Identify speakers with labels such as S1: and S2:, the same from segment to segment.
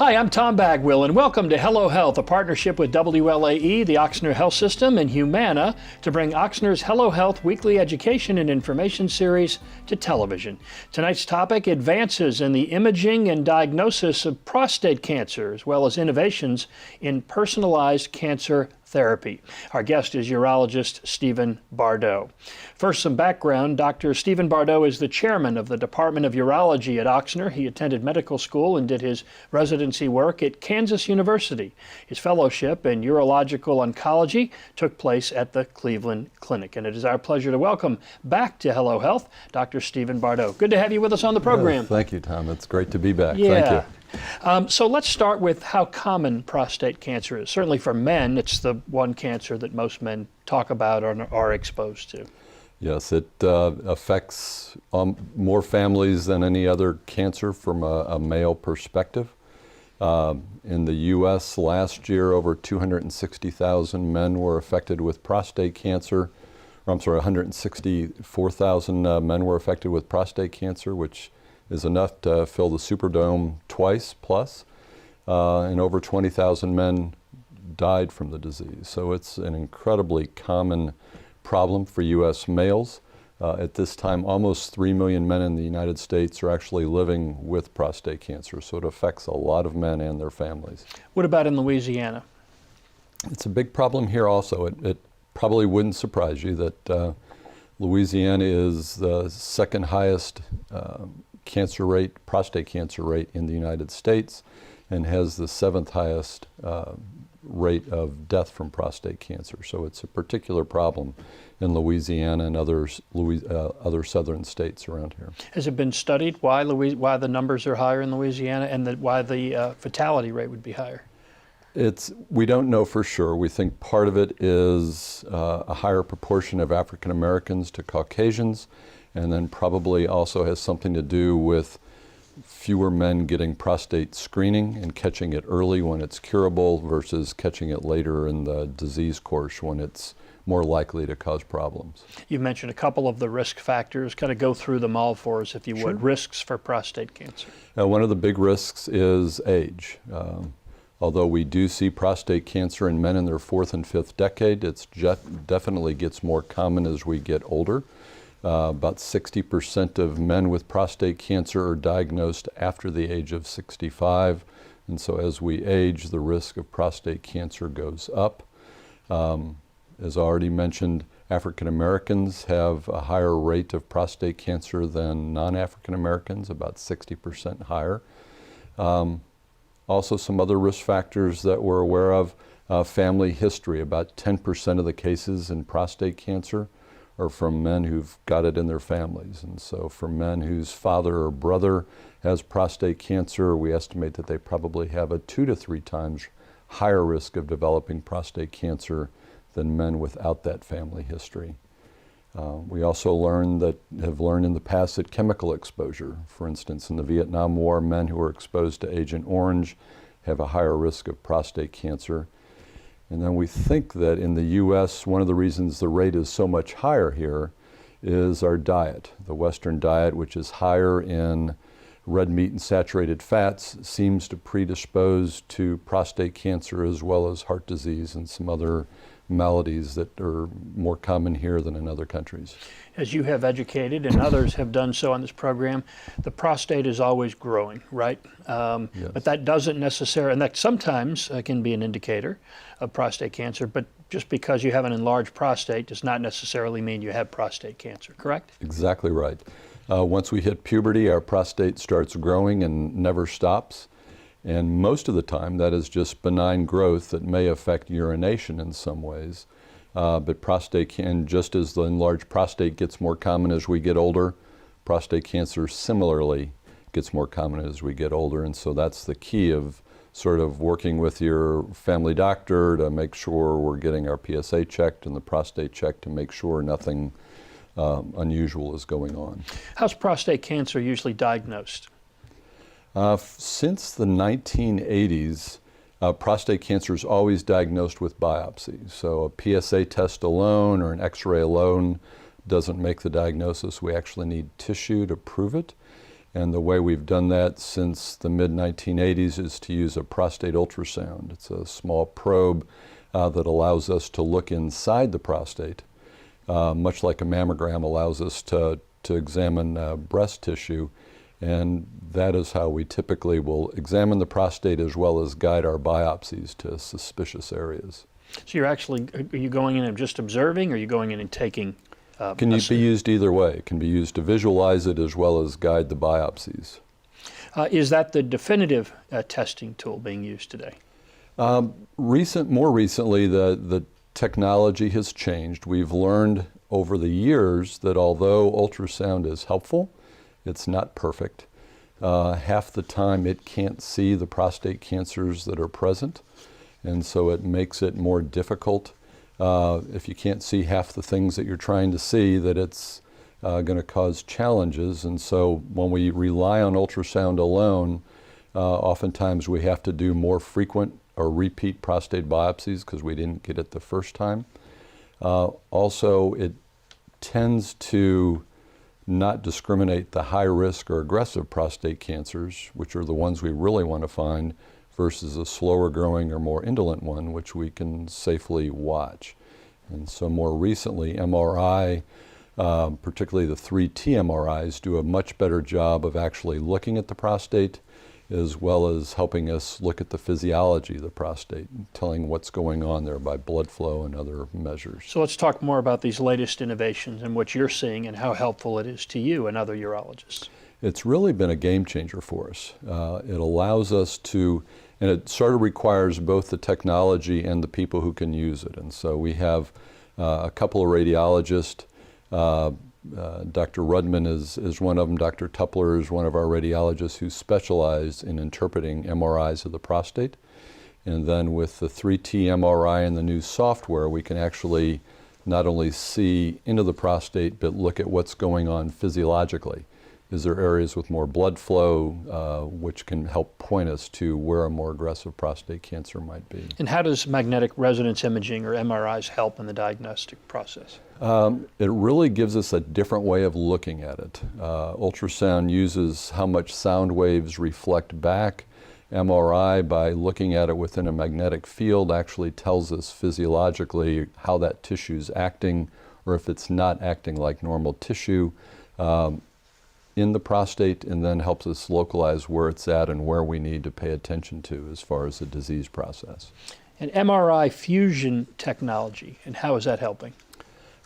S1: Hi, I'm Tom Bagwell, and welcome to Hello Health, a partnership with WLAE, the Ochsner Health System, and Humana to bring Ochsner's Hello Health weekly education and information series to television. Tonight's topic, advances in the imaging and diagnosis of prostate cancer, as well as innovations in personalized cancer therapy. Our guest is urologist Stephen Bardot. First, some background. Dr. Stephen Bardot is the chairman of the Department of Urology at Ochsner. He attended medical school and did his residency work at Kansas University. His fellowship in urological oncology took place at the Cleveland Clinic. And it is our pleasure to welcome back to Hello Health, Dr. Stephen Bardot. Good to have you with us on the program.
S2: Yes, thank you, Tom. It's great to be back.
S1: Yeah.
S2: Thank you.
S1: So let's start with how common prostate cancer is. Certainly for men, it's the one cancer that most men talk about or are exposed to.
S2: Yes, it affects more families than any other cancer from a male perspective. In the U.S. last year, over 260,000 men were affected with prostate cancer. Or, I'm sorry, 164,000 men were affected with prostate cancer, which is enough to fill the Superdome twice plus, and over 20,000 men died from the disease. So it's an incredibly common problem for U.S. males. At this time, almost 3 million men in the United States are actually living with prostate cancer, so it affects a lot of men and their families.
S1: What about in Louisiana?
S2: It's a big problem here also. It probably wouldn't surprise you that Louisiana is the second highest cancer rate, prostate cancer rate in the United States, and has the seventh highest rate of death from prostate cancer. So it's a particular problem in Louisiana and other southern states around here.
S1: Has it been studied why the numbers are higher in Louisiana and why the fatality rate would be higher?
S2: We don't know for sure. We think part of it is a higher proportion of African Americans to Caucasians, and then probably also has something to do with fewer men getting prostate screening and catching it early when it's curable versus catching it later in the disease course when it's more likely to cause problems.
S1: You mentioned a couple of the risk factors. Kind of go through them all for us, if you would.
S2: Sure.
S1: Risks for prostate cancer.
S2: One of the big risks is age. Although we do see prostate cancer in men in their fourth and fifth decade, it definitely gets more common as we get older. About 60% of men with prostate cancer are diagnosed after the age of 65, and so as we age, the risk of prostate cancer goes up. As already mentioned, African Americans have a higher rate of prostate cancer than non-African Americans, about 60% higher. Also, some other risk factors that we're aware of, family history. About 10% of the cases in prostate cancer are from men who've got it in their families. And so for men whose father or brother has prostate cancer, we estimate that they probably have a 2 to 3 times higher risk of developing prostate cancer than men without that family history. We also have learned in the past that chemical exposure, for instance, in the Vietnam War, men who were exposed to Agent Orange have a higher risk of prostate cancer. And then we think that in the U.S., one of the reasons the rate is so much higher here is our diet. The Western diet, which is higher in red meat and saturated fats, seems to predispose to prostate cancer as well as heart disease and some other maladies that are more common here than in other countries.
S1: As you have educated and others have done so on this program, the prostate is always growing, right?
S2: Yes.
S1: But that doesn't necessarily, and that sometimes can be an indicator of prostate cancer, but just because you have an enlarged prostate does not necessarily mean you have prostate cancer, correct?
S2: Exactly right. Once we hit puberty, our prostate starts growing and never stops. And most of the time, that is just benign growth that may affect urination in some ways. But prostate can, just as the enlarged prostate gets more common as we get older, prostate cancer similarly gets more common as we get older. And so that's the key of sort of working with your family doctor to make sure we're getting our PSA checked and the prostate checked to make sure nothing unusual is going on.
S1: How's prostate cancer usually diagnosed?
S2: Since the 1980s, prostate cancer is always diagnosed with biopsy. So a PSA test alone or an X-ray alone doesn't make the diagnosis. We actually need tissue to prove it. And the way we've done that since the mid-1980s is to use a prostate ultrasound. It's a small probe that allows us to look inside the prostate, much like a mammogram allows us to examine breast tissue. And that is how we typically will examine the prostate as well as guide our biopsies to suspicious areas.
S1: So are you going in and just observing, or are you going in and taking?
S2: Can be used either way. It can be used to visualize it as well as guide the biopsies.
S1: Is that the definitive testing tool being used today?
S2: More recently, the technology has changed. We've learned over the years that although ultrasound is helpful, it's not perfect. Half the time it can't see the prostate cancers that are present, and so it makes it more difficult. If you can't see half the things that you're trying to see, that it's going to cause challenges. And so when we rely on ultrasound alone, oftentimes we have to do more frequent or repeat prostate biopsies because we didn't get it the first time. Also, it tends to not discriminate the high risk or aggressive prostate cancers, which are the ones we really want to find, versus a slower growing or more indolent one, which we can safely watch. And so more recently, MRI, particularly the 3T MRIs, do a much better job of actually looking at the prostate, as well as helping us look at the physiology of the prostate, telling what's going on there by blood flow and other measures.
S1: So let's talk more about these latest innovations and what you're seeing and how helpful it is to you and other urologists.
S2: It's really been a game changer for us. It allows us to, and it sort of requires both the technology and the people who can use it. And so we have a couple of radiologists. Dr. Rudman is one of them. Dr. Tupler is one of our radiologists who specialize in interpreting MRIs of the prostate. And then with the 3T MRI and the new software, we can actually not only see into the prostate, but look at what's going on physiologically. Is there areas with more blood flow, which can help point us to where a more aggressive prostate cancer might be?
S1: And how does magnetic resonance imaging, or MRIs, help in the diagnostic process?
S2: It really gives us a different way of looking at it. Ultrasound uses how much sound waves reflect back. MRI, by looking at it within a magnetic field, actually tells us physiologically how that tissue is acting, or if it's not acting like normal tissue in the prostate, and then helps us localize where it's at and where we need to pay attention to as far as the disease process.
S1: And MRI fusion technology, and how is that helping?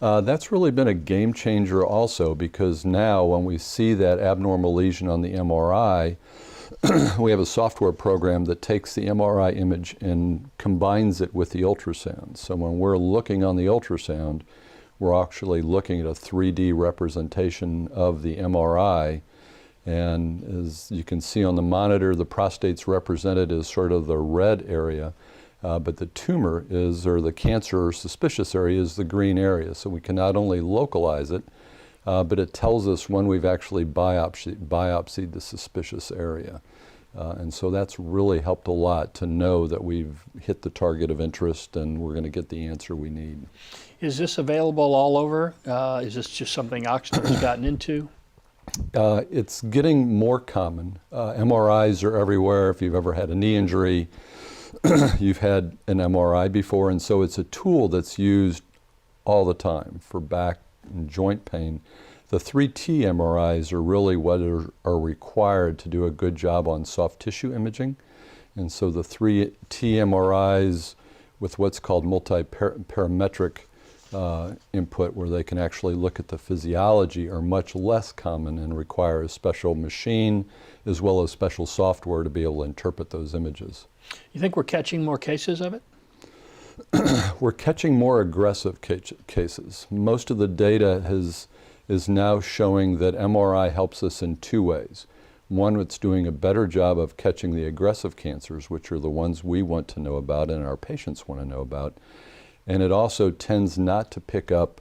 S2: That's really been a game changer also, because now when we see that abnormal lesion on the MRI, we have a software program that takes the MRI image and combines it with the ultrasound. So when we're looking on the ultrasound, we're actually looking at a 3D representation of the MRI. And as you can see on the monitor, the prostate's represented as sort of the red area, but the tumor is, or the cancer or suspicious area, is the green area. So we can not only localize it, but it tells us when we've actually biopsied the suspicious area. And so that's really helped a lot to know that we've hit the target of interest and we're going to get the answer we need.
S1: Is this available all over? Is this just something Ochsner has gotten into?
S2: It's getting more common. MRIs are everywhere. If you've ever had a knee injury, you've had an MRI before, and so it's a tool that's used all the time for back and joint pain. The 3T MRIs are really what are required to do a good job on soft tissue imaging. And so the 3T MRIs with what's called multi-parametric input, where they can actually look at the physiology, are much less common and require a special machine as well as special software to be able to interpret those images.
S1: You think we're catching more cases of it?
S2: We're catching more aggressive cases. Most of the data is now showing that MRI helps us in two ways. One, it's doing a better job of catching the aggressive cancers, which are the ones we want to know about and our patients want to know about. And it also tends not to pick up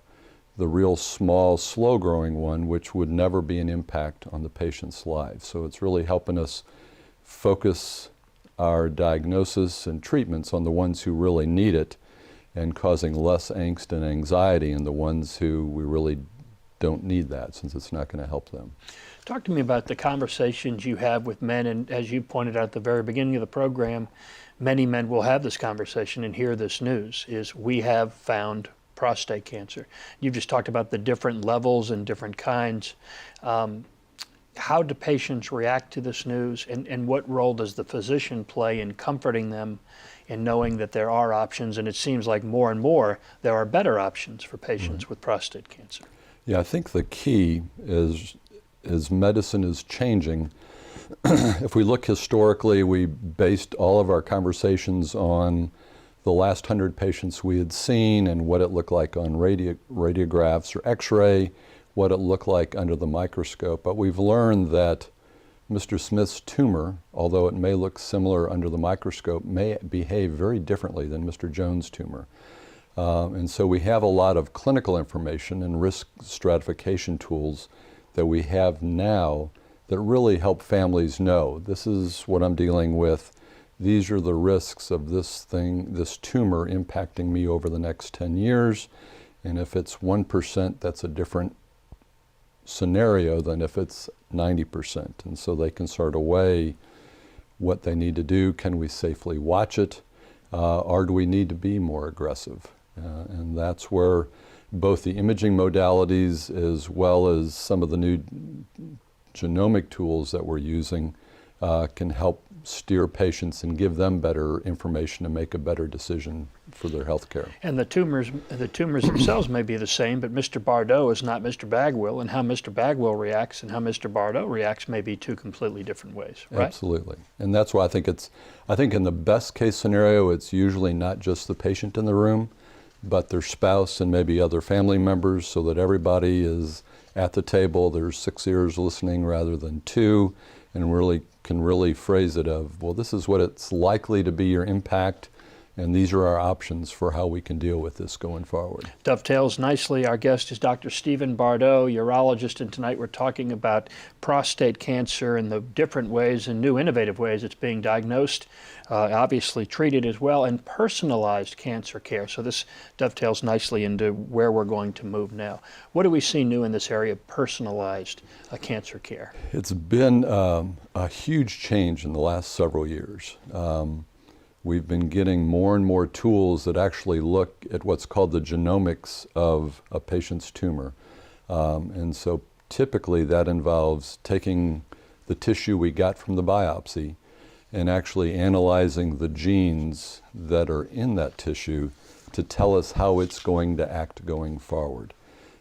S2: the real small, slow-growing one, which would never be an impact on the patient's life. So it's really helping us focus our diagnosis and treatments on the ones who really need it, and causing less angst and anxiety in the ones who we really don't need that, since it's not going to help them.
S1: Talk to me about the conversations you have with men, and as you pointed out at the very beginning of the program, many men will have this conversation and hear this news, is we have found prostate cancer. You've just talked about the different levels and different kinds. How do patients react to this news, and what role does the physician play in comforting them in knowing that there are options, and it seems like more and more there are better options for patients with prostate cancer?
S2: Yeah, I think the key is, as medicine is changing, if we look historically, we based all of our conversations on the last 100 patients we had seen and what it looked like on radiographs or x-ray, what it looked like under the microscope. But we've learned that Mr. Smith's tumor, although it may look similar under the microscope, may behave very differently than Mr. Jones' tumor. And so we have a lot of clinical information and risk stratification tools that we have now that really help families know, this is what I'm dealing with. These are the risks of this tumor impacting me over the next 10 years. And if it's 1%, that's a different scenario than if it's 90%. And so they can sort of weigh what they need to do. Can we safely watch it? Or do we need to be more aggressive? And that's where both the imaging modalities as well as some of the new genomic tools that we're using can help steer patients and give them better information to make a better decision for their health care.
S1: And the tumors themselves may be the same, but Mr. Bardot is not Mr. Bagwell, and how Mr. Bagwell reacts and how Mr. Bardot reacts may be two completely different ways, right?
S2: Absolutely. And that's why I think in the best case scenario, it's usually not just the patient in the room, but their spouse and maybe other family members, so that everybody is at the table. There's 6 ears listening rather than 2, and really can really phrase it of, well, this is what it's likely to be your impact, and these are our options for how we can deal with this going forward.
S1: Dovetails nicely. Our guest is Dr. Stephen Bardot, urologist, and tonight we're talking about prostate cancer and the different ways and new innovative ways it's being diagnosed, obviously treated as well, and personalized cancer care. So this dovetails nicely into where we're going to move now. What do we see new in this area of personalized cancer care?
S2: It's been a huge change in the last several years. We've been getting more and more tools that actually look at what's called the genomics of a patient's tumor. And so typically that involves taking the tissue we got from the biopsy and actually analyzing the genes that are in that tissue to tell us how it's going to act going forward.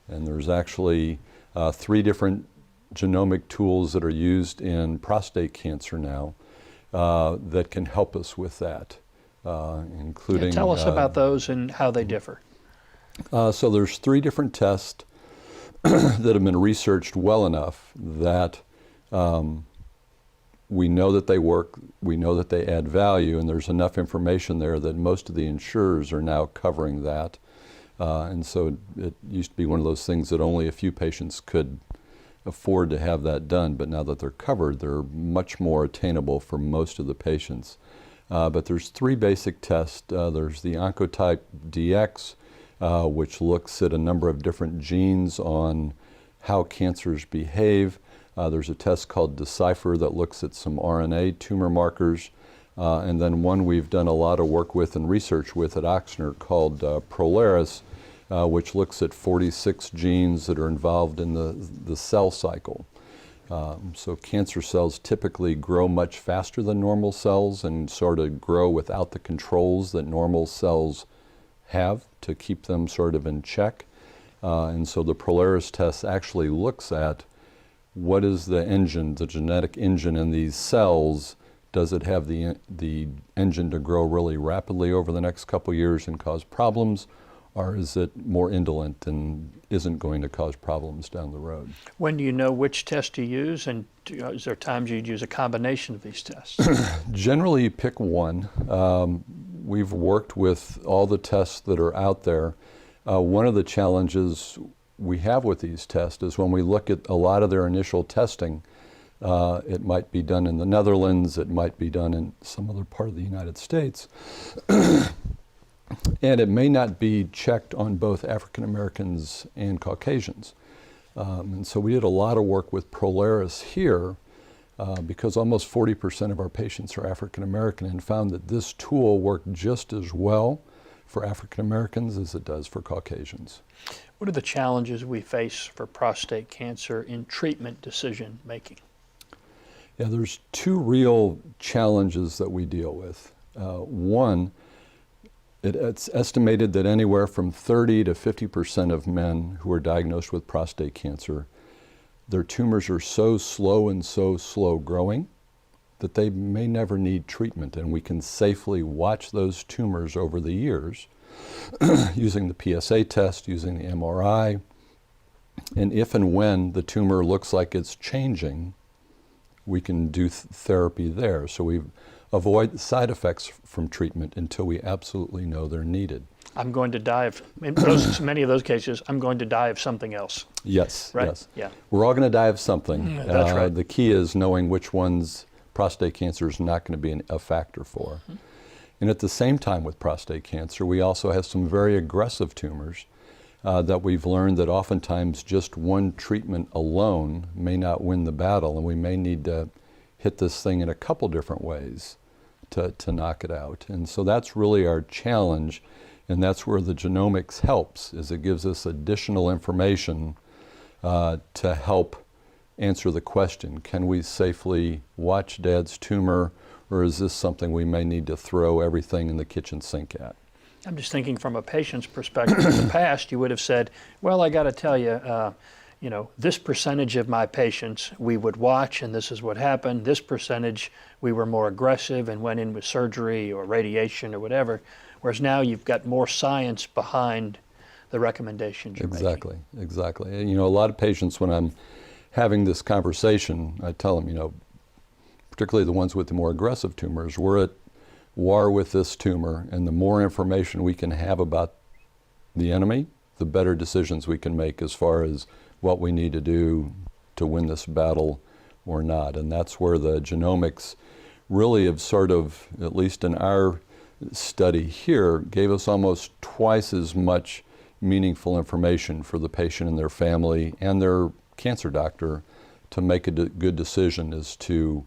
S2: And there's actually 3 different genomic tools that are used in prostate cancer now that can help us with that, including...
S1: Tell us about those and how they differ.
S2: So there's 3 different tests that have been researched well enough that we know that they work, we know that they add value, and there's enough information there that most of the insurers are now covering that. And so it used to be one of those things that only a few patients could afford to have that done, but now that they're covered, they're much more attainable for most of the patients. But there's 3 basic tests. There's the Oncotype DX, which looks at a number of different genes on how cancers behave. There's a test called Decipher that looks at some RNA tumor markers. And then one we've done a lot of work with and research with at Ochsner called Polaris, which looks at 46 genes that are involved in the cell cycle. So cancer cells typically grow much faster than normal cells and sort of grow without the controls that normal cells have to keep them sort of in check. And so the Polaris test actually looks at what is the engine, the genetic engine in these cells. Does it have the engine to grow really rapidly over the next couple years and cause problems? Or is it more indolent and isn't going to cause problems down the road?
S1: When do you know which test to use, and is there times you'd use a combination of these tests?
S2: Generally, you pick one. We've worked with all the tests that are out there. One of the challenges we have with these tests is when we look at a lot of their initial testing, it might be done in the Netherlands, it might be done in some other part of the United States. And it may not be checked on both African Americans and Caucasians. And so we did a lot of work with Polaris here because almost 40% of our patients are African American, and found that this tool worked just as well for African Americans as it does for Caucasians.
S1: What are the challenges we face for prostate cancer in treatment decision making?
S2: Yeah, there's two real challenges that we deal with. One, it's estimated that anywhere from 30 to 50% of men who are diagnosed with prostate cancer, their tumors are so slow and so slow growing that they may never need treatment, and we can safely watch those tumors over the years using the PSA test, using the MRI, and if and when the tumor looks like it's changing, we can do therapy there. So we avoid side effects from treatment until we absolutely know they're needed.
S1: I'm going to die of, in many of those cases, I'm going to die of something else.
S2: Yes,
S1: right?
S2: yes.
S1: Yeah.
S2: We're all going to die of something.
S1: That's right.
S2: The key is knowing which ones prostate cancer is not going to be a factor for. Mm-hmm. And at the same time with prostate cancer, we also have some very aggressive tumors that we've learned that oftentimes just one treatment alone may not win the battle, and we may need to hit this thing in a couple different ways to knock it out. And so that's really our challenge, and that's where the genomics helps, is it gives us additional information to help answer the question, can we safely watch Dad's tumor, or is this something we may need to throw everything in the kitchen sink at?
S1: I'm just thinking from a patient's perspective. In the past, you would have said, well, I got to tell you, this percentage of my patients we would watch, and this is what happened. This percentage we were more aggressive and went in with surgery or radiation or whatever. Whereas now you've got more science behind the recommendations you're making.
S2: Exactly. And, a lot of patients, when I'm having this conversation, I tell them, particularly the ones with the more aggressive tumors, we're at war with this tumor, and the more information we can have about the enemy, the better decisions we can make as far as what we need to do to win this battle or not. And that's where the genomics really have sort of, at least in our study here, gave us almost twice as much meaningful information for the patient and their family and their cancer doctor to make a good decision as to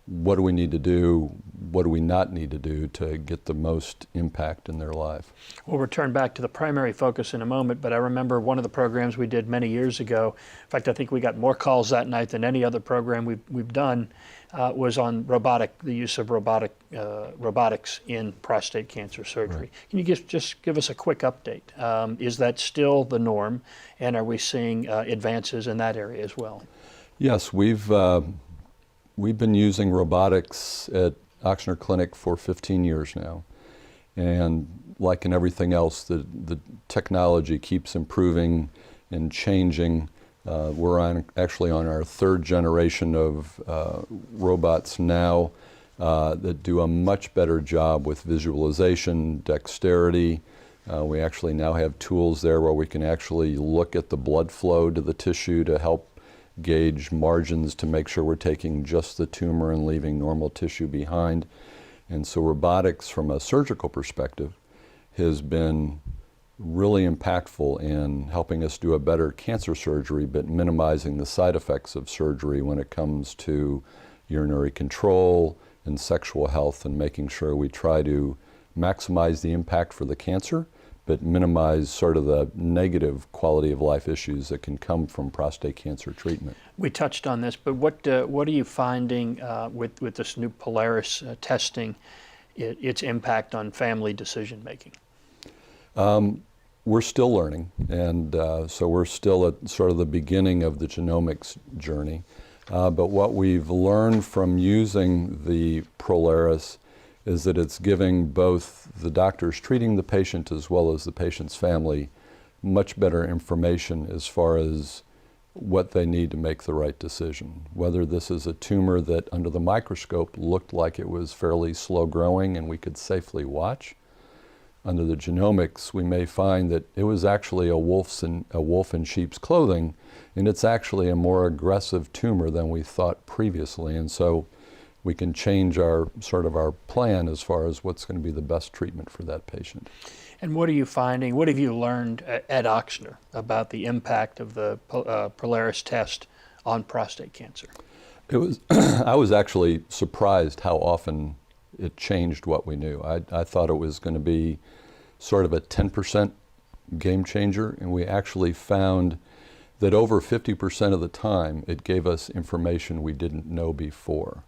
S2: what do we need to do, what do we not need to do to get the most impact in their life.
S1: We'll return back to the primary focus in a moment, but I remember one of the programs we did many years ago, in fact I think we got more calls that night than any other program we've done, was on the use of robotics in prostate cancer surgery. Right. Can you just give us a quick update? Is that still the norm, and are we seeing advances in that area as well?
S2: Yes, we've been using robotics at Ochsner Clinic for 15 years now. And like in everything else, the technology keeps improving and changing. We're actually on our third generation of robots now that do a much better job with visualization, dexterity. We actually now have tools there where we can actually look at the blood flow to the tissue to help gauge margins to make sure we're taking just the tumor and leaving normal tissue behind. And so robotics from a surgical perspective has been really impactful in helping us do a better cancer surgery, but minimizing the side effects of surgery when it comes to urinary control and sexual health, and making sure we try to maximize the impact for the cancer, but minimize sort of the negative quality of life issues that can come from prostate cancer treatment.
S1: We touched on this, but what are you finding with this new Polaris testing, its impact on family decision making?
S2: We're still learning, and so we're still at sort of the beginning of the genomics journey. But what we've learned from using the Polaris is that it's giving both the doctors treating the patient as well as the patient's family much better information as far as what they need to make the right decision. Whether this is a tumor that under the microscope looked like it was fairly slow growing and we could safely watch, under the genomics we may find that it was actually a wolf in sheep's clothing, and it's actually a more aggressive tumor than we thought previously. And so we can change our plan as far as what's going to be the best treatment for that patient.
S1: And what are you finding? What have you learned at Ochsner about the impact of the Polaris test on prostate cancer?
S2: It was I was actually surprised how often it changed what we knew. I thought it was going to be sort of a 10% game changer, and we actually found that over 50% of the time it gave us information we didn't know before.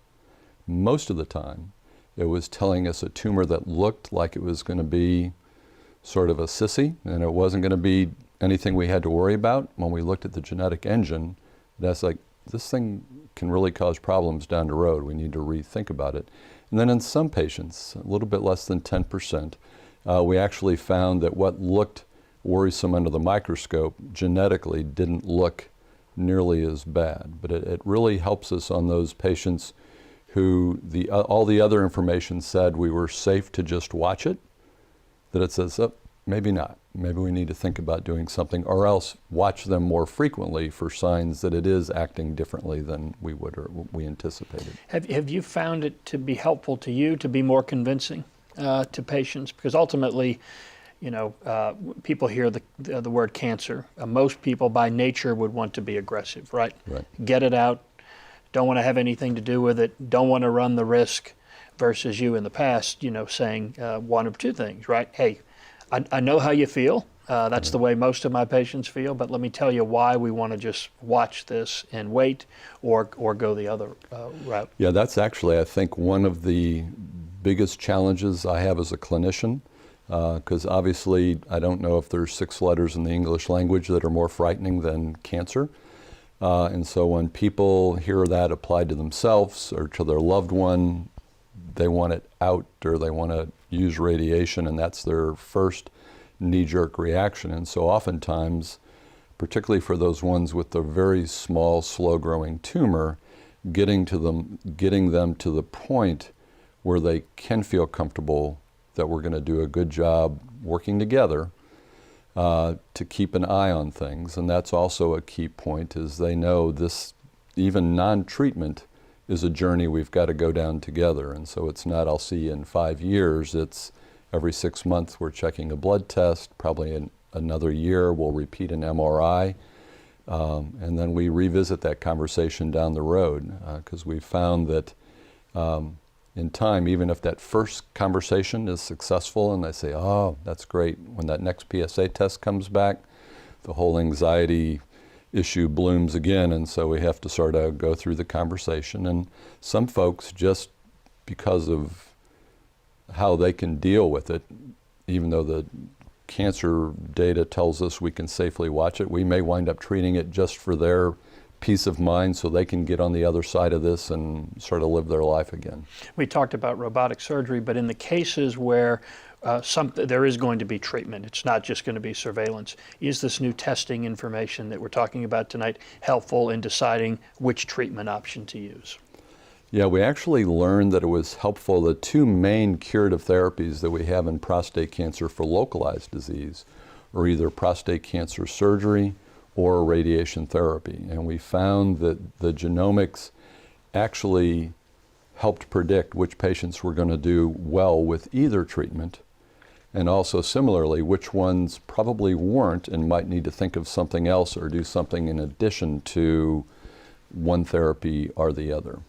S2: Most of the time it was telling us a tumor that looked like it was going to be sort of a sissy, and it wasn't going to be anything we had to worry about. When we looked at the genetic engine, that's like, this thing can really cause problems down the road. We need to rethink about it. And then in some patients, a little bit less than 10%, we actually found that what looked worrisome under the microscope genetically didn't look nearly as bad. But it really helps us on those patients who all the other information said we were safe to just watch it, that it says, oh, maybe not. Maybe we need to think about doing something, or else watch them more frequently for signs that it is acting differently than we would or we anticipated.
S1: Have you found it to be helpful to you, to be more convincing to patients? Because ultimately, you know, people hear the word cancer. Most people by nature would want to be aggressive, right?
S2: Right.
S1: Get it out, don't want to have anything to do with it, don't want to run the risk, versus you in the past, you know, saying one of two things, right? Hey, I know how you feel. That's the way most of my patients feel, but let me tell you why we want to just watch this and wait, or go the other route.
S2: Yeah, that's actually, I think, one of the biggest challenges I have as a clinician, because obviously I don't know if there's 6 letters in the English language that are more frightening than cancer. And so when people hear that applied to themselves or to their loved one, they want it out, or they want to use radiation, and that's their first knee-jerk reaction. And so oftentimes, particularly for those ones with the very small, slow-growing tumor, getting them to the point where they can feel comfortable that we're going to do a good job working together to keep an eye on things. And that's also a key point, is they know this, even non-treatment, is a journey we've got to go down together. And so it's not, I'll see you in 5 years. It's every 6 months we're checking a blood test. Probably in another year we'll repeat an MRI. And then we revisit that conversation down the road, because we found that in time, even if that first conversation is successful and they say, oh, that's great, when that next PSA test comes back, the whole anxiety issue blooms again, and so we have to sort of go through the conversation. And some folks, just because of how they can deal with it, even though the cancer data tells us we can safely watch it, we may wind up treating it just for their peace of mind so they can get on the other side of this and sort of live their life again.
S1: We talked about robotic surgery, but in the cases where there is going to be treatment, it's not just going to be surveillance, is this new testing information that we're talking about tonight helpful in deciding which treatment option to use?
S2: Yeah, we actually learned that it was helpful. The 2 main curative therapies that we have in prostate cancer for localized disease are either prostate cancer surgery or radiation therapy. And we found that the genomics actually helped predict which patients were going to do well with either treatment, and also similarly which ones probably weren't and might need to think of something else or do something in addition to one therapy or the other.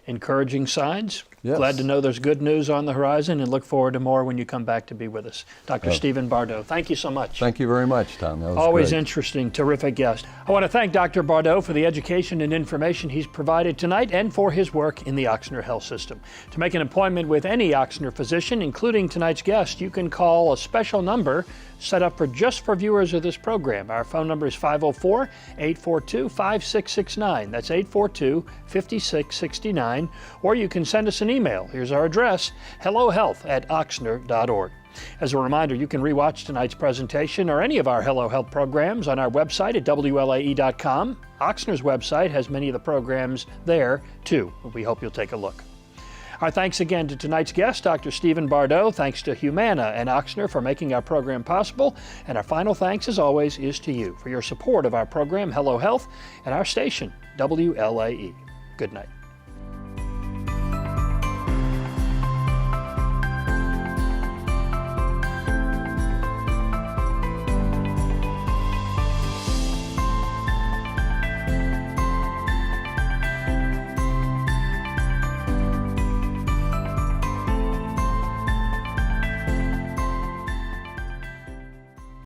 S1: Encouraging signs.
S2: Yes.
S1: Glad to know there's good news on the horizon, and look forward to more when you come back to be with us. Dr. Stephen Bardot, thank you so much.
S2: Thank you very much, Tom. That was
S1: always
S2: great.
S1: Interesting, terrific guest. I want to thank Dr. Bardot for the education and information he's provided tonight, and for his work in the Ochsner Health System. To make an appointment with any Ochsner physician, including tonight's guest, you can call a special number set up just for viewers of this program. Our phone number is 504-842-5669. That's 842-5669. Or you can send us an email. Here's our address, hellohealth@ochsner.org. As a reminder, you can rewatch tonight's presentation or any of our Hello Health programs on our website at WLAE.com. Ochsner's website has many of the programs there, too. We hope you'll take a look. Our thanks again to tonight's guest, Dr. Stephen Bardot. Thanks to Humana and Ochsner for making our program possible. And our final thanks, as always, is to you for your support of our program, Hello Health, and our station, WLAE. Good night.